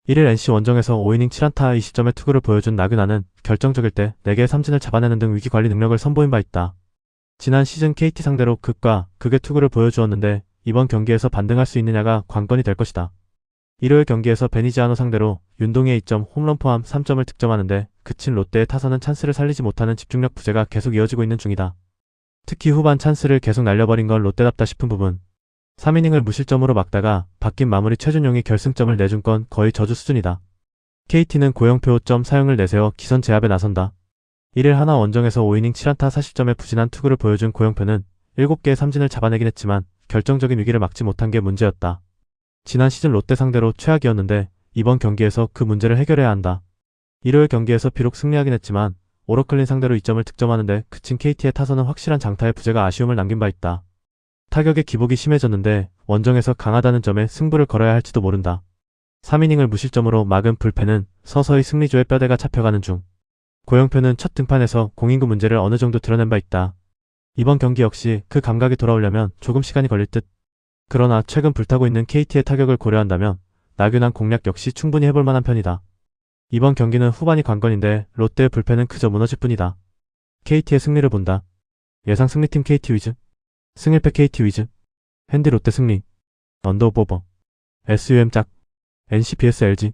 1일 NC 원정에서 5이닝 7안타 20점의 투구를 보여준 나균아는 결정적일 때 4개의 삼진을 잡아내는 등 위기관리 능력을 선보인 바 있다. 지난 시즌 KT 상대로 극과 극의 투구를 보여주었는데 이번 경기에서 반등할 수 있느냐가 관건이 될 것이다. 일요일 경기에서 베니지아노 상대로 윤동희의 2점 홈런 포함 3점을 득점하는데 그친 롯데의 타선은 찬스를 살리지 못하는 집중력 부재가 계속 이어지고 있는 중이다. 특히 후반 찬스를 계속 날려버린 건 롯데답다 싶은 부분. 3이닝을 무실점으로 막다가 바뀐 마무리 최준용이 결승점을 내준 건 거의 저주 수준이다. KT는 고영표 5점 사용을 내세워 기선 제압에 나선다. 1일 하나 원정에서 5이닝 7안타 40점의 부진한 투구를 보여준 고영표는 7개의 삼진을 잡아내긴 했지만 결정적인 위기를 막지 못한 게 문제였다. 지난 시즌 롯데 상대로 최악이었는데 이번 경기에서 그 문제를 해결해야 한다. 일요일 경기에서 비록 승리하긴 했지만 오러클린 상대로 2점을 득점하는데 그친 KT의 타선은 확실한 장타의 부재가 아쉬움을 남긴 바 있다. 타격의 기복이 심해졌는데 원정에서 강하다는 점에 승부를 걸어야 할지도 모른다. 3이닝을 무실점으로 막은 불펜은 서서히 승리조의 뼈대가 잡혀가는 중. 고영표는 첫 등판에서 공인구 문제를 어느 정도 드러낸 바 있다. 이번 경기 역시 그 감각이 돌아오려면 조금 시간이 걸릴 듯. 그러나 최근 불타고 있는 KT의 타격을 고려한다면 나균안 공략 역시 충분히 해볼 만한 편이다. 이번 경기는 후반이 관건인데 롯데의 불펜은 그저 무너질 뿐이다. KT의 승리를 본다. 예상 승리팀 KT 위즈. 승일패 KT 위즈. 핸디 롯데 승리. 언더 오버. SUM 짝. NC BS LG.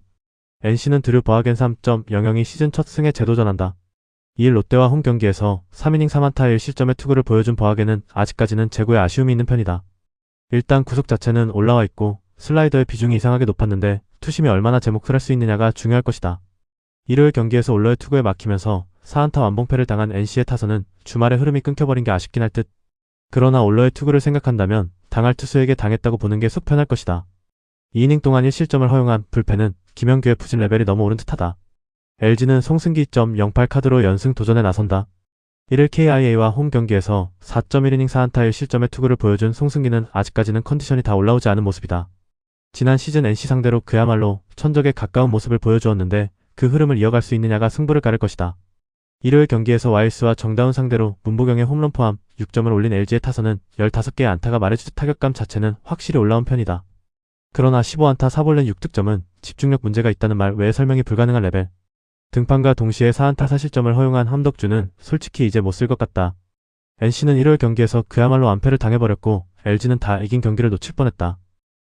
NC는 드류 버하겐 3.00이 시즌 첫 승에 재도전한다. 2일 롯데와 홈 경기에서 3이닝 3안타 1실점의 투구를 보여준 버하겐은 아직까지는 제구에 아쉬움이 있는 편이다. 일단 구속 자체는 올라와 있고 슬라이더의 비중이 이상하게 높았는데 투심이 얼마나 제 몫을 할 수 있느냐가 중요할 것이다. 일요일 경기에서 올러의 투구에 막히면서 4안타 완봉패를 당한 NC의 타선은 주말에 흐름이 끊겨버린 게 아쉽긴 할 듯. 그러나 올러의 투구를 생각한다면 당할 투수에게 당했다고 보는 게 속 편할 것이다. 2이닝 동안 1실점을 허용한 불펜은 김현규의 부진 레벨이 너무 오른 듯하다. LG는 송승기 .08 카드로 연승 도전에 나선다. 1일 KIA와 홈 경기에서 4.1이닝 4안타 1실점의 투구를 보여준 송승기는 아직까지는 컨디션이 다 올라오지 않은 모습이다. 지난 시즌 NC 상대로 그야말로 천적에 가까운 모습을 보여주었는데 그 흐름을 이어갈 수 있느냐가 승부를 가를 것이다. 일요일 경기에서 와일스와 정다운 상대로 문보경의 홈런 포함 6점을 올린 LG의 타선은 15개의 안타가 말해주듯 타격감 자체는 확실히 올라온 편이다. 그러나 15안타 4볼넷 6득점은 집중력 문제가 있다는 말 외에 설명이 불가능한 레벨. 등판과 동시에 4안타 4실점을 허용한 함덕주는 솔직히 이제 못 쓸 것 같다. NC는 일요일 경기에서 그야말로 완패를 당해버렸고 LG는 다 이긴 경기를 놓칠 뻔했다.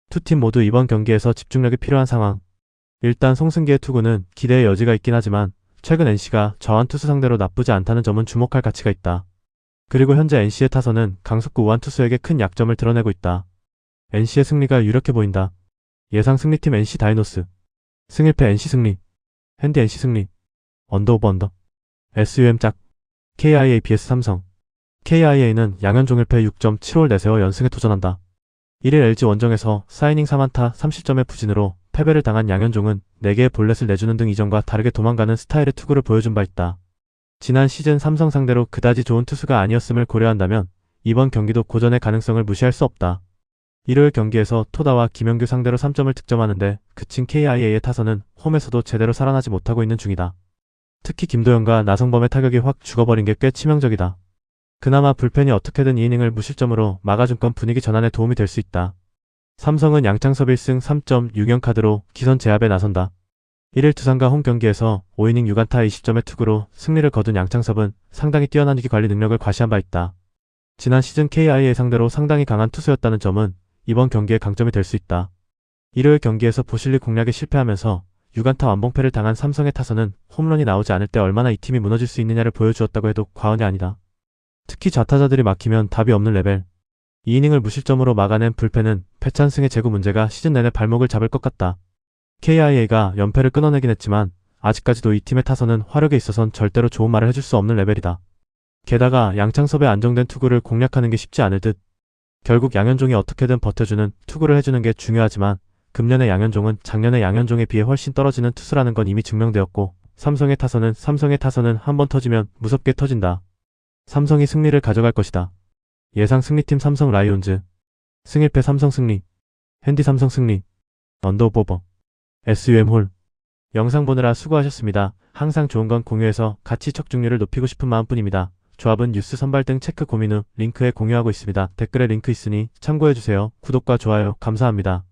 두 팀 모두 이번 경기에서 집중력이 필요한 상황. 일단 송승기의 투구는 기대의 여지가 있긴 하지만 최근 NC가 저한 투수 상대로 나쁘지 않다는 점은 주목할 가치가 있다. 그리고 현재 NC의 타선은 강속구 우한 투수에게 큰 약점을 드러내고 있다. NC의 승리가 유력해 보인다. 예상 승리팀 NC 다이노스. 승일패 NC 승리. 핸디 NC 승리. 언더 오버 언더. SUM 짝. KIA vs 삼성. KIA는 양현종 1패 6.75를 내세워 연승에 도전한다. 1일 LG 원정에서 4이닝 3안타 3실점의 부진으로 패배를 당한 양현종은 4개의 볼넷을 내주는 등 이전과 다르게 도망가는 스타일의 투구를 보여준 바 있다. 지난 시즌 삼성 상대로 그다지 좋은 투수가 아니었음을 고려한다면 이번 경기도 고전의 가능성을 무시할 수 없다. 일요일 경기에서 토다와 김현규 상대로 3점을 득점하는데 그친 KIA의 타선은 홈에서도 제대로 살아나지 못하고 있는 중이다. 특히 김도현과 나성범의 타격이 확 죽어버린 게 꽤 치명적이다. 그나마 불펜이 어떻게든 2이닝을 무실점으로 막아준 건 분위기 전환에 도움이 될 수 있다. 삼성은 양창섭 1승 3.60 카드로 기선 제압에 나선다. 1일 두산과 홈 경기에서 5이닝 6안타 20점의 투구로 승리를 거둔 양창섭은 상당히 뛰어난 위기 관리 능력을 과시한 바 있다. 지난 시즌 KIA 상대로 상당히 강한 투수였다는 점은 이번 경기의 강점이 될 수 있다. 일요일 경기에서 보실리 공략에 실패하면서 6안타 완봉패를 당한 삼성의 타선은 홈런이 나오지 않을 때 얼마나 이 팀이 무너질 수 있느냐를 보여주었다고 해도 과언이 아니다. 특히 좌타자들이 막히면 답이 없는 레벨. 2이닝을 무실점으로 막아낸 불펜은 패찬승의 제구 문제가 시즌 내내 발목을 잡을 것 같다. KIA가 연패를 끊어내긴 했지만 아직까지도 이 팀의 타선은 화력에 있어선 절대로 좋은 말을 해줄 수 없는 레벨이다. 게다가 양창섭의 안정된 투구를 공략하는 게 쉽지 않을 듯. 결국 양현종이 어떻게든 버텨주는 투구를 해주는 게 중요하지만 금년의 양현종은 작년의 양현종에 비해 훨씬 떨어지는 투수라는 건 이미 증명되었고 삼성의 타선은 한번 터지면 무섭게 터진다. 삼성이 승리를 가져갈 것이다. 예상 승리팀 삼성 라이온즈. 승일패 삼성 승리. 핸디 삼성 승리. 언더 오버. SUM 홀. 영상 보느라 수고하셨습니다. 항상 좋은 건 공유해서 가치 척중률을 높이고 싶은 마음뿐입니다. 조합은 뉴스 선발 등 체크 고민 후 링크에 공유하고 있습니다. 댓글에 링크 있으니 참고해주세요. 구독과 좋아요 감사합니다.